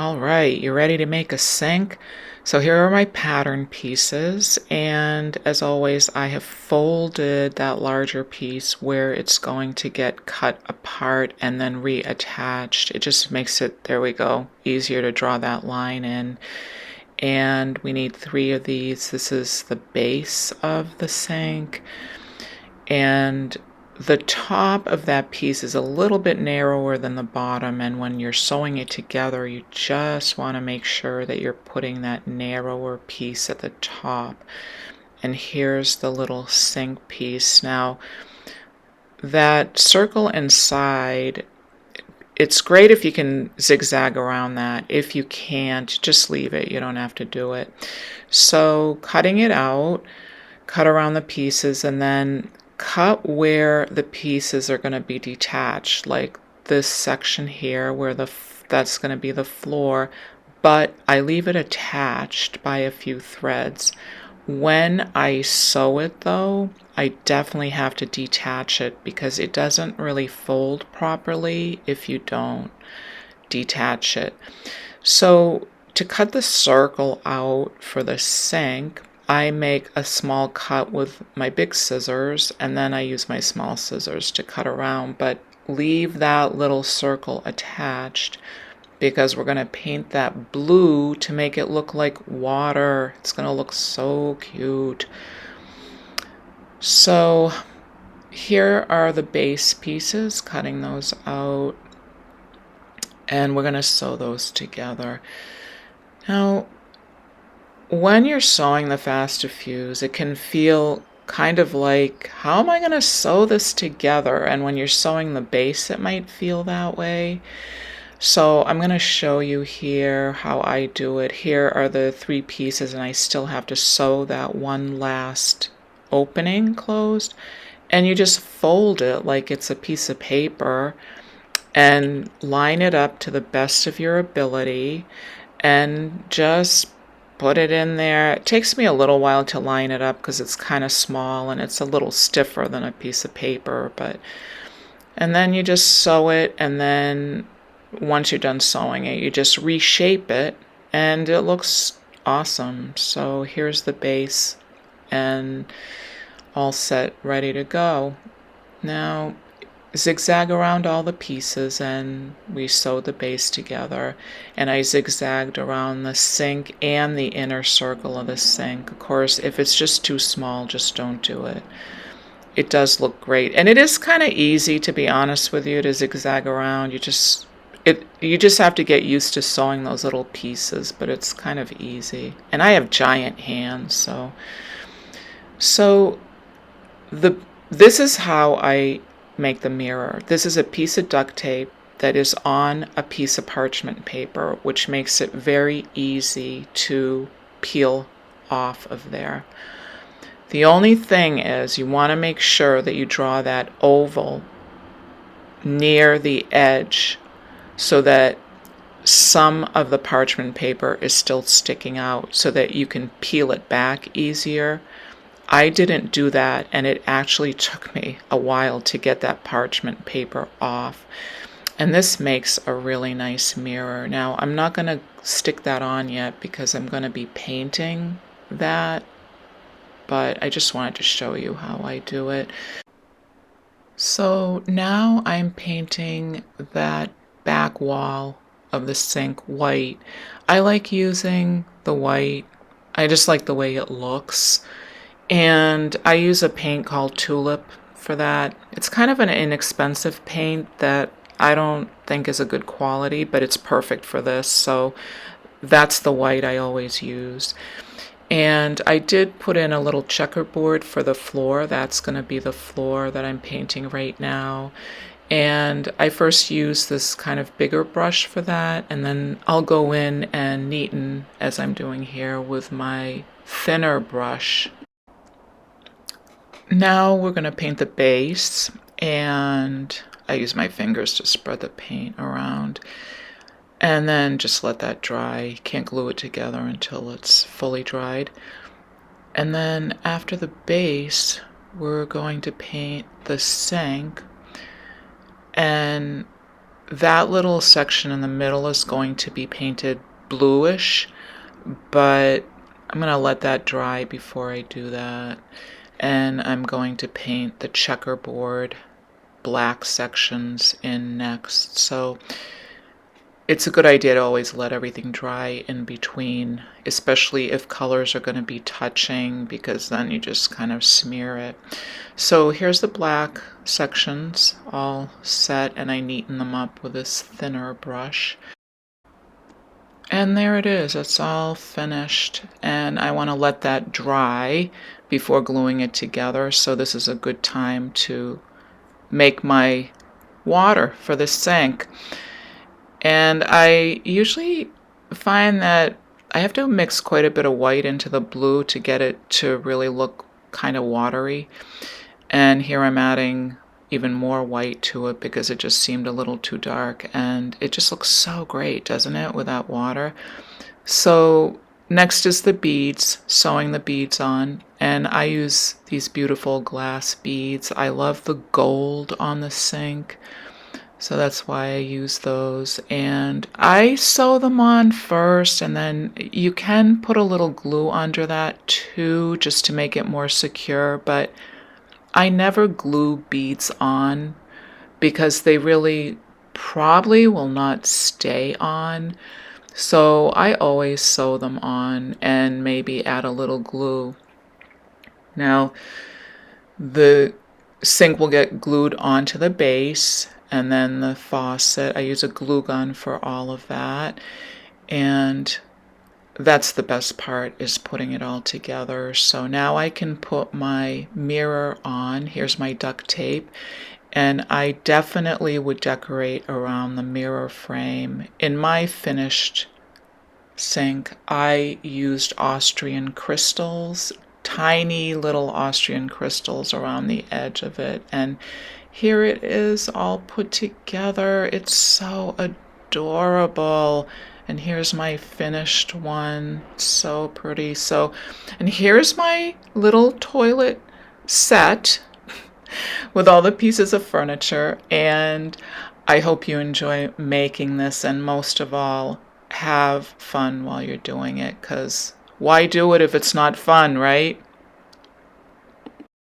All right, you ready to make a sink? So here are my pattern pieces, and as always, I have folded that larger piece where it's going to get cut apart and then reattached. It just makes it, there we go, easier to draw that line in. And we need 3 of these. This is the base of the sink, and the top of that piece is a little bit narrower than the bottom, and when you're sewing it together, you just want to make sure that you're putting that narrower piece at the top. And here's the little sink piece. Now, that circle inside, it's great if you can zigzag around that. If you can't, just leave it. You don't have to do it. So cutting it out, cut around the pieces, and then cut where the pieces are going to be detached, like this section here where that's going to be the floor, but I leave it attached by a few threads. When I sew it though, I definitely have to detach it because it doesn't really fold properly if you don't detach it. So to cut the circle out for the sink, I make a small cut with my big scissors, and then I use my small scissors to cut around, but leave that little circle attached because we're going to paint that blue to make it look like water. It's going to look so cute. So here are the base pieces, cutting those out, and we're going to sew those together. Now, when you're sewing the fast diffuse, it can feel kind of like, how am I going to sew this together? And when you're sewing the base, it might feel that way. So I'm going to show you here how I do it. Here are the 3 pieces, and I still have to sew that one last opening closed. And you just fold it like it's a piece of paper and line it up to the best of your ability and just put it in there. It takes me a little while to line it up because it's kind of small and it's a little stiffer than a piece of paper, and then you just sew it, and then once you're done sewing it, you just reshape it and it looks awesome. So here's the base and all set, ready to go. Now zigzag around all the pieces, and we sewed the base together, and I zigzagged around the sink and the inner circle of the sink. Of course, if it's just too small, just don't do it. It does look great, and it is kind of easy, to be honest with you, to zigzag around. You just have to get used to sewing those little pieces, but it's kind of easy. And I have giant hands, so this is how I make the mirror. This is a piece of duct tape that is on a piece of parchment paper, which makes it very easy to peel off of there. The only thing is you want to make sure that you draw that oval near the edge so that some of the parchment paper is still sticking out so that you can peel it back easier. I didn't do that, and it actually took me a while to get that parchment paper off. And this makes a really nice mirror. Now, I'm not going to stick that on yet because I'm going to be painting that, but I just wanted to show you how I do it. So now I'm painting that back wall of the sink white. I like using the white. I just like the way it looks. And I use a paint called Tulip for that. It's kind of an inexpensive paint that I don't think is a good quality, but it's perfect for this. So that's the white I always use. And I did put in a little checkerboard for the floor. That's going to be the floor that I'm painting right now. And I first use this kind of bigger brush for that, and then I'll go in and neaten, as I'm doing here, with my thinner brush. Now we're going to paint the base, and I use my fingers to spread the paint around, and then just let that dry. You can't glue it together until it's fully dried. And then after the base, we're going to paint the sink, and that little section in the middle is going to be painted bluish, but I'm going to let that dry before I do that. And I'm going to paint the checkerboard black sections in next. So it's a good idea to always let everything dry in between, especially if colors are going to be touching, because then you just kind of smear it. So here's the black sections all set, and I neaten them up with this thinner brush. And there it is, it's all finished, and I want to let that dry before gluing it together, so this is a good time to make my water for the sink. And I usually find that I have to mix quite a bit of white into the blue to get it to really look kind of watery. And here I'm adding even more white to it because it just seemed a little too dark. And it just looks so great, doesn't it, with that water? So next is the beads, sewing the beads on. And I use these beautiful glass beads. I love the gold on the sink. So that's why I use those. And I sew them on first, and then you can put a little glue under that too, just to make it more secure. But I never glue beads on because they really probably will not stay on. So I always sew them on and maybe add a little glue. Now, the sink will get glued onto the base, and then the faucet. I use a glue gun for all of that. And that's the best part, is putting it all together. So now I can put my mirror on. Here's my duct tape. And I definitely would decorate around the mirror frame. In my finished sink, I used Austrian crystals, tiny little Austrian crystals around the edge of it. And here it is all put together. It's so adorable. And here's my finished one. So pretty. So, and here's my little toilet set with all the pieces of furniture. And I hope you enjoy making this, and most of all, have fun while you're doing it, because why do it if it's not fun, right?